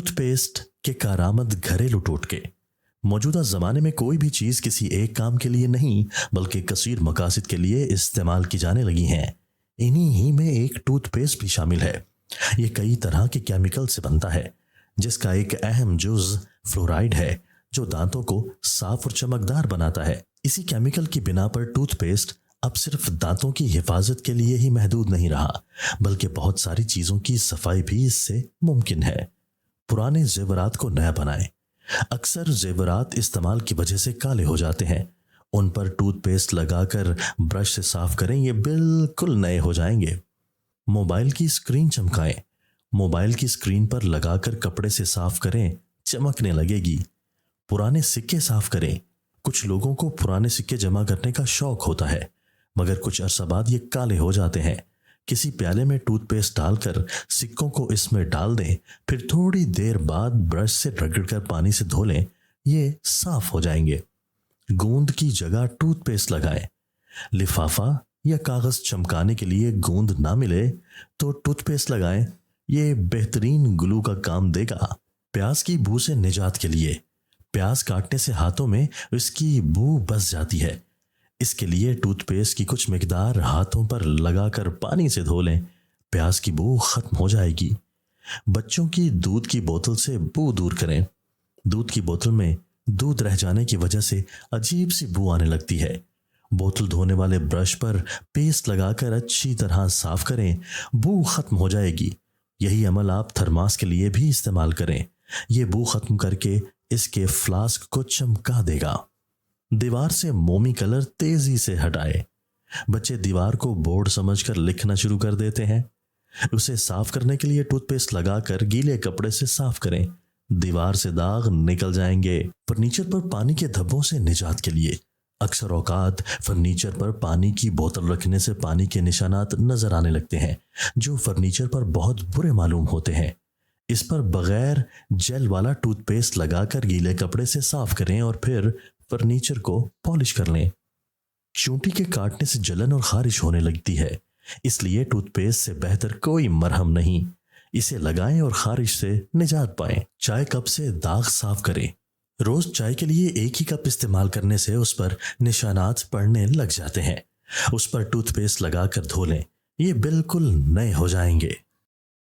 Toothpaste के कारामद घरेलू टोटके। मौजूदा जमाने में कोई भी चीज किसी एक काम के लिए नहीं बल्कि कसीर मकासद के लिए इस्तेमाल की जाने लगी हैं। इन्हीं ही में एक टूथपेस्ट भी शामिल है। ये कई तरह के केमिकल से बनता है, जिसका एक अहम जुज फ्लोराइड है जो दांतों को साफ और चमकदार बनाता है। इसी केमिकल की बिना पर टूथपेस्ट अब सिर्फ दांतों की हिफाजत के लिए ही महदूद नहीं रहा, बल्कि बहुत सारी चीजों की सफाई भी इससे मुमकिन है। पुराने जेवरात को नया बनाएं। अक्सर जेवरात इस्तेमाल की वजह से काले हो जाते हैं। उन पर टूथपेस्ट लगाकर ब्रश से साफ करें, ये बिल्कुल नए हो जाएंगे। मोबाइल की स्क्रीन चमकाएं। मोबाइल की स्क्रीन पर लगाकर कपड़े से साफ करें, चमकने लगेगी। पुराने सिक्के साफ करें। कुछ लोगों को पुराने सिक्के जमा करने का शौक होता है, मगर कुछ अरसा बाद ये काले हो जाते हैं। किसी प्याले में टूथपेस्ट डालकर सिक्कों को इसमें डाल दें, फिर थोड़ी देर बाद ब्रश से रगड़कर पानी से धो लें, ये साफ हो जाएंगे। गूंद की जगह टूथपेस्ट लगाएं। लिफाफा या कागज चमकाने के लिए गूंद ना मिले तो टूथपेस्ट लगाएं, ये बेहतरीन ग्लू का काम देगा। प्याज की बू से निजात के लिए प्याज काटने से हाथों में इसकी बू बस जाती है। इसके लिए टूथपेस्ट की कुछ मिकदार हाथों पर लगाकर पानी से धो लें, प्याज की बू खत्म हो जाएगी। बच्चों की दूध की बोतल से बू दूर करें। दूध की बोतल में दूध रह जाने की वजह से अजीब सी बू आने लगती है। बोतल धोने वाले ब्रश पर पेस्ट लगाकर अच्छी तरह साफ करें, बू खत्म हो जाएगी। यही अमल आप थर्मास के लिए भी इस्तेमाल करें, ये बू खत्म करके इसके फ्लास्क को चमका देगा। दीवार से मोमी कलर तेजी से हटाए। बच्चे दीवार को बोर्ड समझकर लिखना शुरू कर देते हैं। उसे साफ करने के लिए टूथपेस्ट लगाकर गीले कपड़े से साफ करें, दीवार से दाग निकल जाएंगे। फर्नीचर पर पानी के धब्बों से निजात के लिए अक्सर औकात फर्नीचर पर पानी की बोतल रखने से पानी के निशानात नजर आने लगते हैं, जो फर्नीचर पर बहुत बुरे मालूम होते हैं। इस पर बगैर जेल वाला टूथपेस्ट लगाकर गीले कपड़े से साफ करें और फिर फर्नीचर को पॉलिश कर लें। चूंटी के काटने से जलन और खारिश होने लगती है, इसलिए टूथपेस्ट से बेहतर कोई मरहम नहीं। इसे लगाएं और खारिश से निजात पाएं। चाय कप से दाग साफ करें। रोज चाय के लिए एक ही कप इस्तेमाल करने से उस पर निशानात पड़ने लग जाते हैं। उस पर टूथपेस्ट लगाकर धो लें, ये बिल्कुल नए हो जाएंगे।